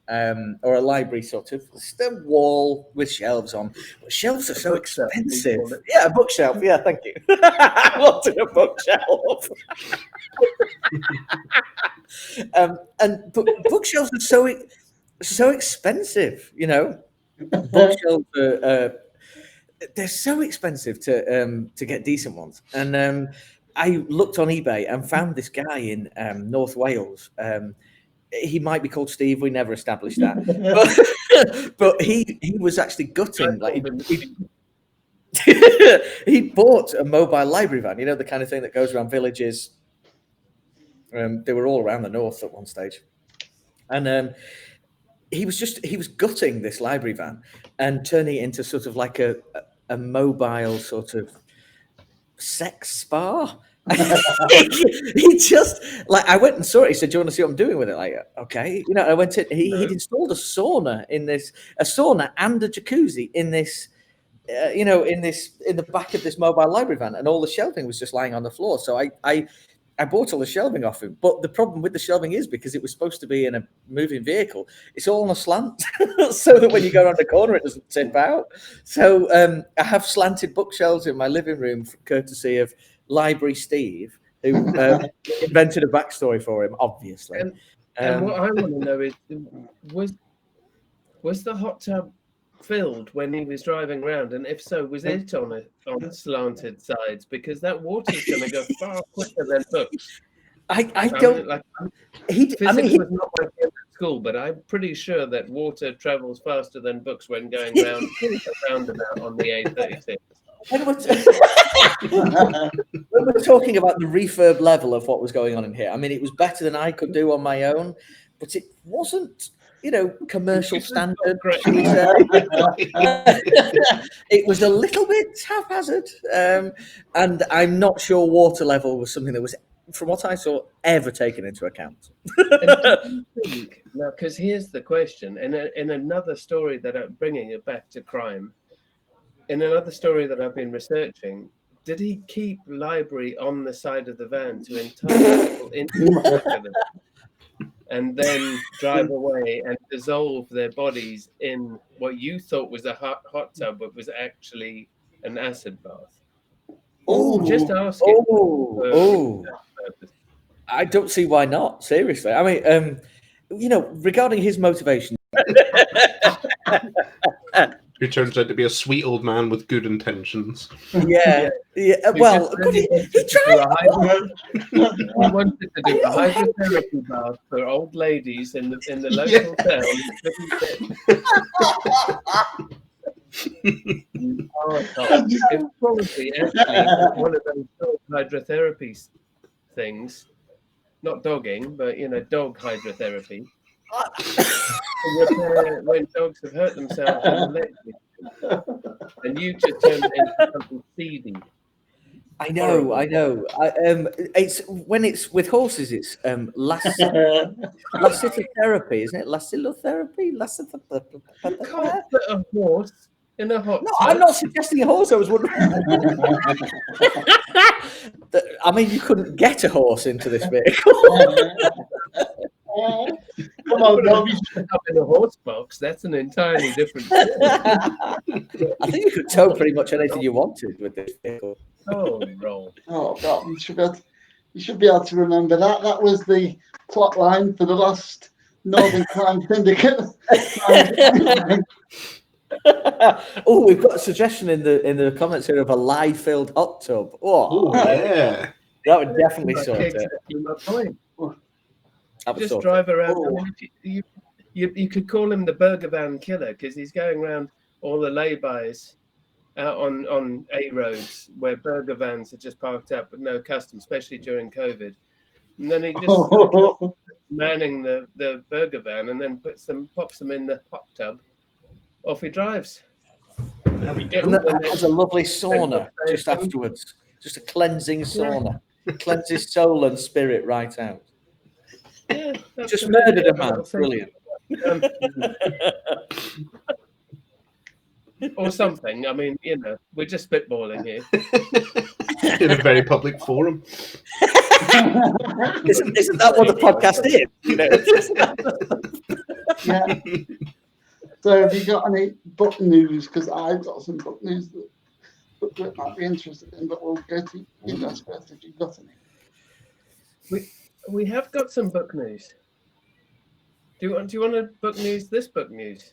or a library sort of just a wall with shelves on. But shelves are so expensive. Yeah, a bookshelf. Yeah, thank you. I wanted a bookshelf. But bookshelves are so expensive, you know. Bookshelves are they're so expensive to get decent ones, and I looked on eBay and found this guy in North Wales. He might be called Steve. We never established that, but he was actually gutting. Like he bought a mobile library van. You know, the kind of thing that goes around villages. They were all around the north at one stage, and he was gutting this library van and turning it into sort of like a mobile sort of sex spa. He just I went and saw it. He said, "Do you want to see what I'm doing with it?" Like, okay, you know. I went to he'd installed a sauna and a jacuzzi in this, in the back of this mobile library van, and all the shelving was just lying on the floor. So I bought all the shelving off him. But the problem with the shelving is because it was supposed to be in a moving vehicle, it's all on a slant so that when you go around the corner, it doesn't tip out. So I have slanted bookshelves in my living room, courtesy of Library Steve, who invented a backstory for him, obviously. And what I want to know is, was the hot tub filled when he was driving around, and if so, was it on slanted sides? Because that water's going to go far quicker than books. I don't. Physics was not my field at school, but I'm pretty sure that water travels faster than books when going round a roundabout on the A36. When we're talking about the refurb level of what was going on in here, I mean, it was better than I could do on my own, but it wasn't, commercial standard. It was a little bit haphazard, and I'm not sure water level was something that was, from what I saw, ever taken into account. Now, because here's the question, in another story that I'm bringing it back to crime. In another story that I've been researching, did he keep library on the side of the van to entice people into the back of the van and then drive away and dissolve their bodies in what you thought was a hot tub, but was actually an acid bath? Oh, just asking. I don't see why not. Seriously, I mean, regarding his motivation. Who turns out to be a sweet old man with good intentions. Yeah. Well, he tried. He wanted to do a hydrotherapy bath for old ladies in the local town. It's probably actually one of those dog hydrotherapy things, not dogging, but dog hydrotherapy. When dogs have hurt themselves in the leg, and you just turned it into something seedy. I know. It's when it's with horses. It's lassitotherapy, isn't it? Lassitotherapy. You can't put a horse in a hot No, tub. I'm not suggesting a horse. I was wondering. I mean, you couldn't get a horse into this vehicle. Come on, Robbie. Up in a horse box, that's an entirely different thing. I think you could tow pretty much anything you wanted with this vehicle. Oh, roll. Oh, God, you should be able to remember that. That was the plot line for the last Northern Crime Syndicate. Oh, we've got a suggestion in the comments here of a lye-filled hot tub. Oh, yeah. That would definitely sort it. Just drive around. I mean, you could call him the burger van killer because he's going around all the lay-bys out on A roads where burger vans are just parked up with no custom, especially during COVID. And then he just manning the burger van and then pops them in the hot tub. Off he drives. And that has a lovely sauna just afterwards. Just a cleansing sauna. Cleanses soul and spirit right out. Yeah, just murdered a man. Brilliant. Or something. I mean, we're just spitballing here. In a very public forum. Isn't that what the podcast is? Yeah. So have you got any book news? Because I've got some book news that might be interested in, but we'll go to you guys first if you've got any. We have got some book news. Do you want to book news this book news?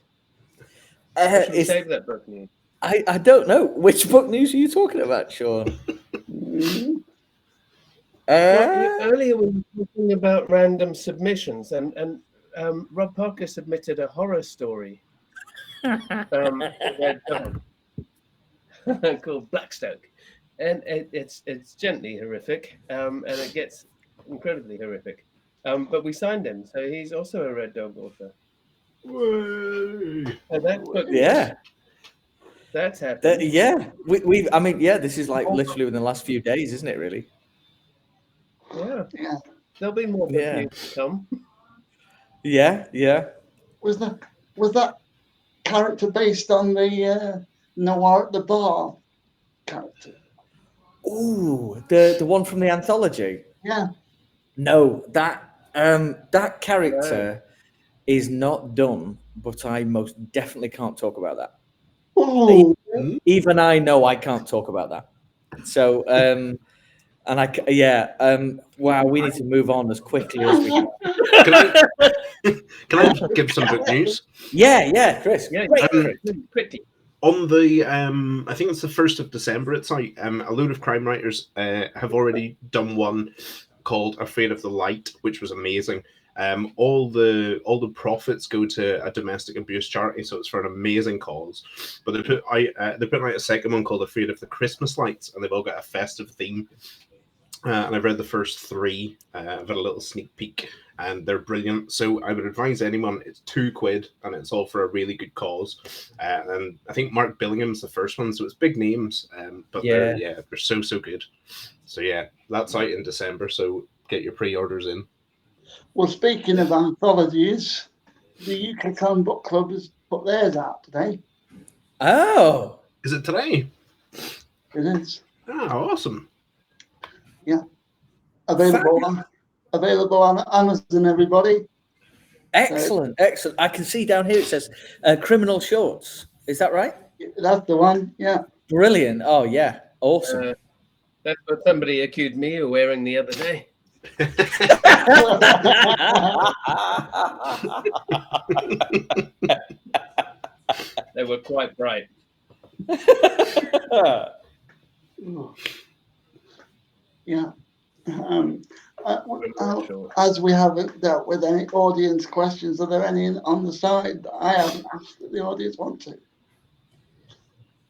Should we save that book news? I don't know. Which book news are you talking about, Sean? Earlier we were talking about random submissions, and Rob Parker submitted a horror story called Blackstoke, and it's gently horrific, and it gets incredibly horrific. But we signed him, so he's also a Red Dog author. That's happened. This is like literally within the last few days, isn't it? Really? Yeah. There'll be more book news to come. Yeah. Was that character based on the Noir at the Bar character? Ooh, the one from the anthology. Yeah. No, that character is not done, but I most definitely can't talk about that. Oh. Even I know I can't talk about that. So, wow, we need to move on as quickly as we can. Can I give some book news? Yeah, Chris. Yeah, quickly. On the, I think it's the 1st of December. It's like a load of crime writers have already done one called "Afraid of the Light," which was amazing. All the profits go to a domestic abuse charity, so it's for an amazing cause. But they put out a second one called "Afraid of the Christmas Lights," and they've all got a festive theme. And I've read the first 3. I've had a little sneak peek, and they're brilliant. So I would advise anyone. It's £2, and it's all for a really good cause. And I think Mark Billingham's the first one, so it's big names. But they're so good. So yeah, that's out in December. So get your pre-orders in. Well, speaking of anthologies, the UK Comic Book Club has put theirs out today. Oh, is it today? It is. Oh, awesome. Yeah, available on Amazon. Everybody. Excellent. I can see down here it says "Criminal Shorts." Is that right? That's the one. Yeah. Brilliant. Oh yeah, awesome. That's what somebody accused me of wearing the other day. They were quite bright. Yeah. Very short. As we haven't dealt with any audience questions, are there any on the side that I haven't asked that the audience want to?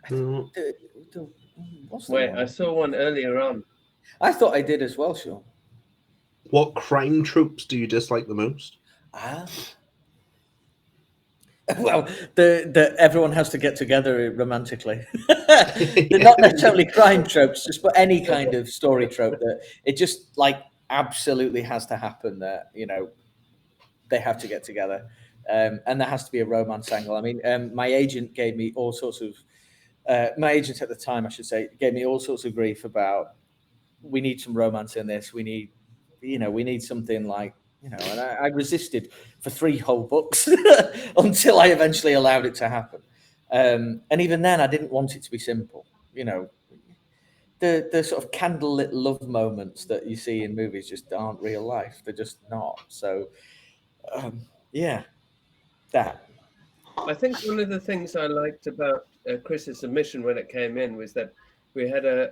No. What's the Wait, one? I saw one earlier on. I thought I did as well, Sean. What crime tropes do you dislike the most? Well, the everyone has to get together romantically. They're not necessarily crime tropes, just but any kind of story trope that it just like absolutely has to happen. That they have to get together, and there has to be a romance angle. I mean, my agent gave me all sorts of. My agent at the time, I should say, gave me all sorts of grief about. We need some romance in this. We need, we need something like. And I resisted for 3 whole books until I eventually allowed it to happen. And even then, I didn't want it to be simple. The sort of candlelit love moments that you see in movies just aren't real life. They're just not. So, that. I think one of the things I liked about Chris's submission when it came in was that we had a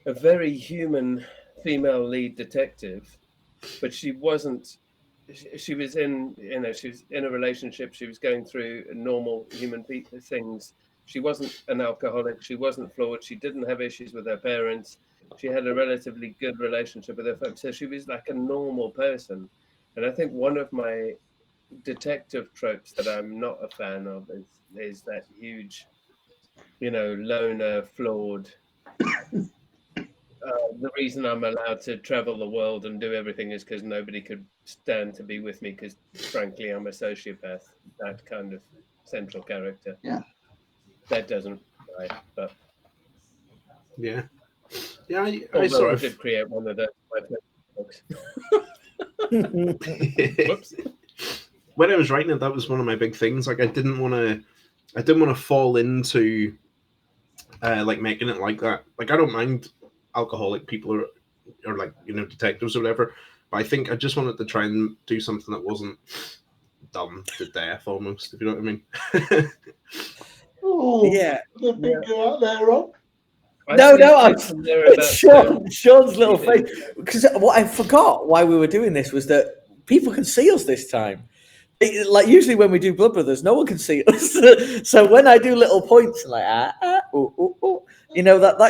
very human female lead detective, but she wasn't. She was in, she was in a relationship. She was going through normal human things. She wasn't an alcoholic. She wasn't flawed. She didn't have issues with her parents. She had a relatively good relationship with her folks. So she was like a normal person. And I think one of my detective tropes that I'm not a fan of is that huge, loner, flawed. The reason I'm allowed to travel the world and do everything is because nobody could stand to be with me because, frankly, I'm a sociopath. That kind of central character. Yeah. That doesn't right, but Yeah. Yeah, I although sort I of did create one of those books. Whoops. When I was writing it, that was one of my big things. Like I didn't want to fall into like making it like that. Like I don't mind alcoholic people or like detectives or whatever, but I think I just wanted to try and do something that wasn't done to death almost, if you know what I mean. Oh, Yeah. the figure out there, Rob. No, it's Sean's little face. Because what I forgot why we were doing this was that people can see us this time. Like usually when we do Blood Brothers, no one can see us. So when I do little points like that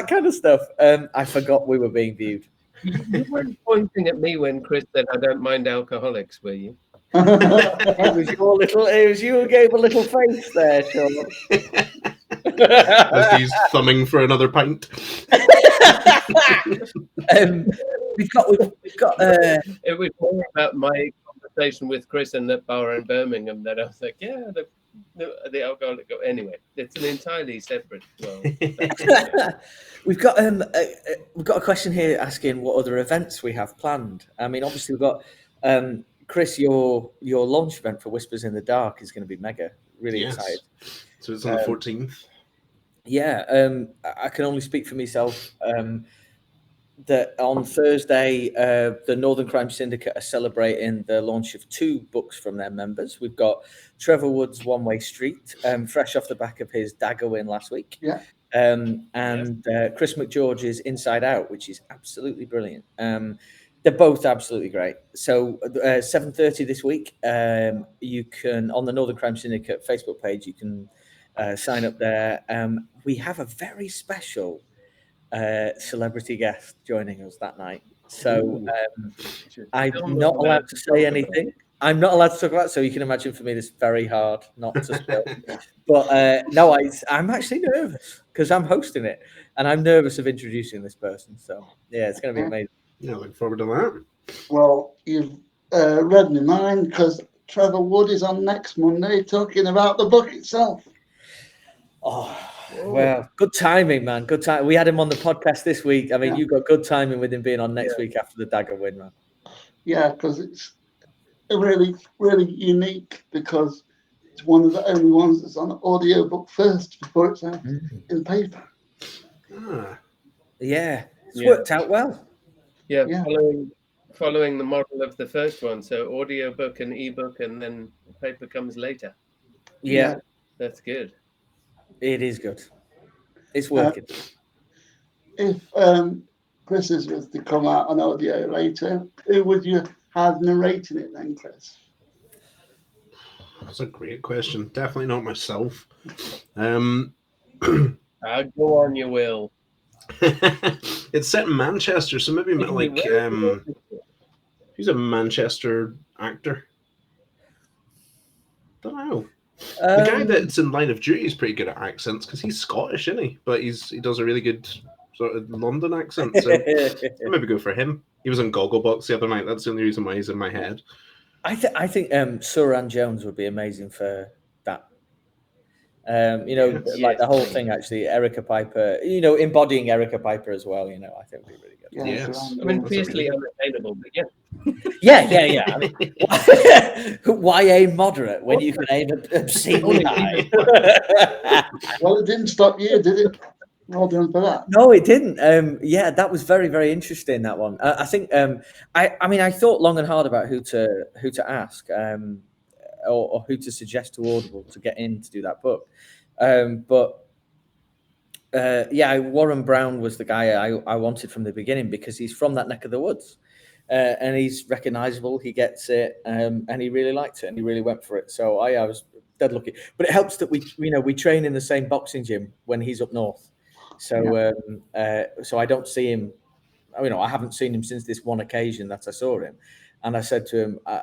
kind of stuff, I forgot we were being viewed. You weren't pointing at me when Chris said I don't mind alcoholics, were you? It was you who gave a little face there, Sean. As he's thumbing for another pint. We've got. It was more about my conversation with Chris in that bar in Birmingham that I was like, yeah, the alcoholic. Anyway, it's an entirely separate world. We've got a question here asking what other events we have planned. I mean, obviously we've got Chris, your launch event for Whispers in the Dark is going to be mega. Really excited. So it's on the 14th. Yeah, I can only speak for myself. That on Thursday, the Northern Crime Syndicate are celebrating the launch of 2 books from their members. We've got Trevor Wood's One Way Street, fresh off the back of his Dagger win last week. Yeah. And Chris McGeorge's Inside Out, which is absolutely brilliant. They're both absolutely great. So 7:30 this week, you can, on the Northern Crime Syndicate Facebook page, you can sign up there. We have a very special celebrity guest joining us that night. So I'm not allowed to say anything. I'm not allowed to talk about it, so you can imagine for me this is very hard not to spill. But no, I'm actually nervous because I'm hosting it and I'm nervous of introducing this person. So yeah, it's going to be amazing. Yeah, look forward to that. Well, you've read my mind because Trevor Wood is on next Monday talking about the book itself. Oh, well, good timing, man. Good time. We had him on the podcast this week. I mean, you got good timing with him being on next week after the Dagger win, man. Yeah, because it's really, really unique because it's one of the only ones that's on audiobook first before it's out in paper. Yeah, it's worked out well. Yeah, Yeah. following the model of the first one. So audiobook and ebook, and then paper comes later. Yeah, That's good. it is good. It's working. If Chris's was to come out on audio later, who would you have narrating it then, Chris? That's a great question. Definitely not myself. Go on, you will. It's set in Manchester, so maybe like who's a Manchester actor? Don't know. The guy that's in Line of Duty is pretty good at accents because he's Scottish, isn't he? But he does a really good sort of London accent. So maybe go for him. He was in Gogglebox the other night. That's the only reason why he's in my head. I think Suran Jones would be amazing for that. Like the whole thing, actually, Erica Piper, embodying Erica Piper as well, I think would be really good. Yes. I mean, fiercely unattainable, but yeah. Yeah. I mean, why aim moderate when you can aim obscenely high? Well, it didn't stop you, did it? Well done for that. No, it didn't. That was very, very interesting, that one. I think. I thought long and hard about who to ask, or who to suggest to Audible to get in to do that book. Warren Brown was the guy I wanted from the beginning because he's from that neck of the woods. And he's recognizable, he gets it, and he really liked it, and he really went for it. So I was dead lucky. But it helps that we train in the same boxing gym when he's up north. So so I don't see him. I haven't seen him since this one occasion that I saw him. And I said to him, I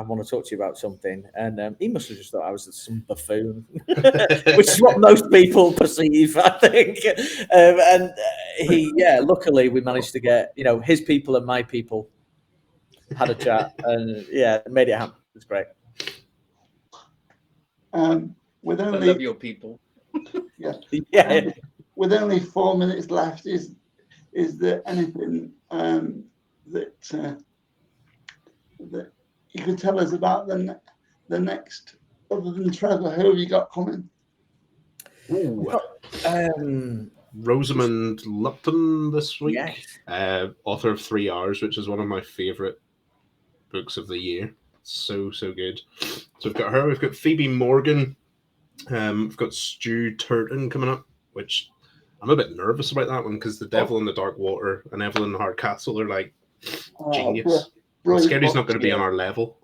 want to talk to you about something. And he must have just thought I was some buffoon, which is what most people perceive, I think. Luckily we managed to get, his people and my people had a chat and made it happen. It was great. With I only, love your people. With only 4 minutes left, is there anything that you could tell us about the next, other than Trevor? Who have you got coming? Rosamund Lupton this week, yes. Author of 3 Hours, which is one of my favourite books of the year. So good. So we've got her. We've got Phoebe Morgan. We've got Stu Turton coming up, which I'm a bit nervous about that one because The Devil in the Dark Water and Evelyn Hardcastle are like genius. I'm scared he's not going to be on our level.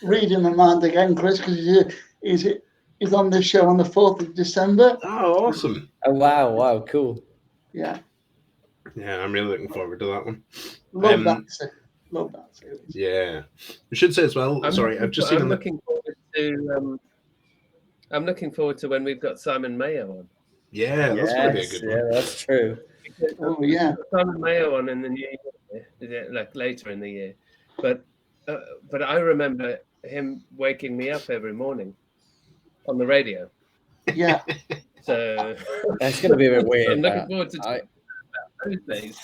Reading the mind again, Chris, because he's on the show on the 4th of December. Oh, awesome. Oh, wow, cool. Yeah, I'm really looking forward to that one. Love that series. Yeah. We should say as well, I've just seen I'm looking forward to when we've got Simon Mayo on. Yeah, that's going to be a good one. Yeah, that's true. Oh, yeah. Simon Mayo on in the new year, like later in the year. But I remember him waking me up every morning on the radio. Yeah. So it's going to be a bit weird. I'm looking forward to those days.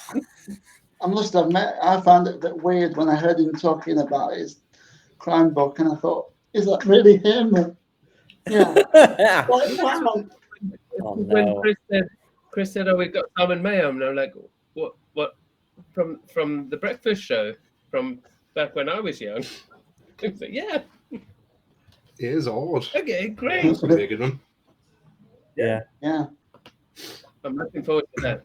I must admit, I found it a bit weird when I heard him talking about his crime book, and I thought, is that really him? Yeah. Wow. Oh, when no. Chris said, "Oh, we've got Simon Mayo," and I'm like, "What? From the Breakfast Show from back when I was young?" He was like, "Yeah, it is odd. Okay, great. That's going to be a good one. Yeah. I'm looking forward to that.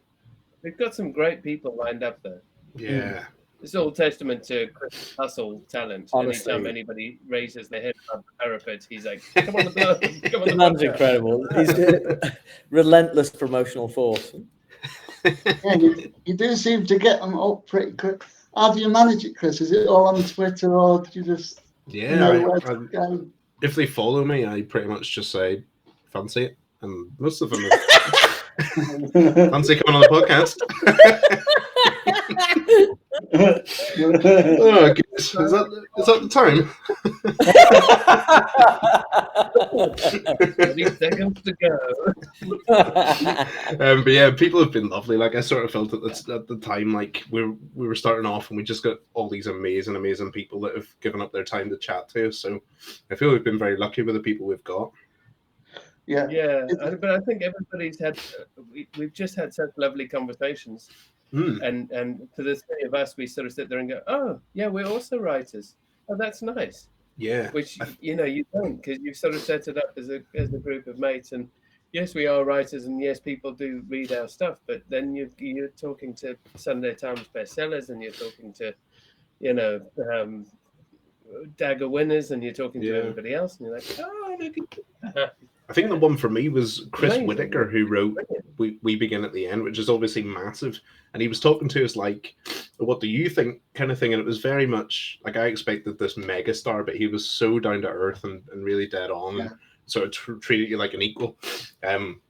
We've got some great people lined up there. Yeah. It's all testament to Chris' hustle talent. Honestly. Anytime anybody raises their head above the parapet, he's like, "Come on, come on The man's incredible. He's a relentless promotional force. Yeah, you do seem to get them up pretty quick. How do you manage it, Chris? Is it all on Twitter, or do you just know where to go? If they follow me, I pretty much just say, fancy it. And most of them fancy coming on the podcast. Oh, goodness. Is that the time? 30 seconds to go. But yeah, people have been lovely. Like I sort of felt at the time, like we were starting off, and we just got all these amazing people that have given up their time to chat to us. So I feel we've been very lucky with the people we've got. Yeah. Yeah, but I think everybody's had. We've just had such lovely conversations, and for the three of us, we sort of sit there and go, "Oh, yeah, we're also writers. Oh, that's nice." Yeah. Which you don't, because you've sort of set it up as a group of mates, and yes, we are writers, and yes, people do read our stuff, but then you're talking to Sunday Times bestsellers, and you're talking to Dagger winners, and you're talking to everybody else, and you're like, oh, look at that. I think the one for me was Chris Amazing. Whitaker, who wrote We Begin at the End, which is obviously massive. And he was talking to us like, what do you think, kind of thing. And it was very much like I expected this mega star, but he was so down to earth and really dead on and sort of treated you like an equal.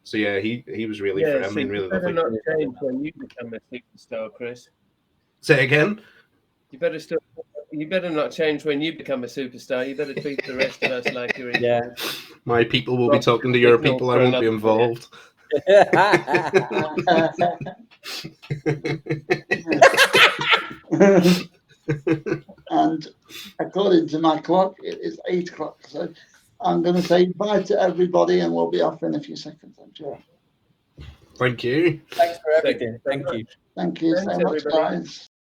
So yeah, he was really friendly and really lovely. You better not change when you become a superstar, Chris. Say again? You better not change when you become a superstar. You better treat the rest of us like you're equal. Yeah. My people will be talking to your people. I won't be involved. And according to my clock, it is 8 o'clock. So I'm going to say bye to everybody, and we'll be off in a few seconds, I'm sure. Thank you. Thanks for everything. Thank you. Thank you so much, guys.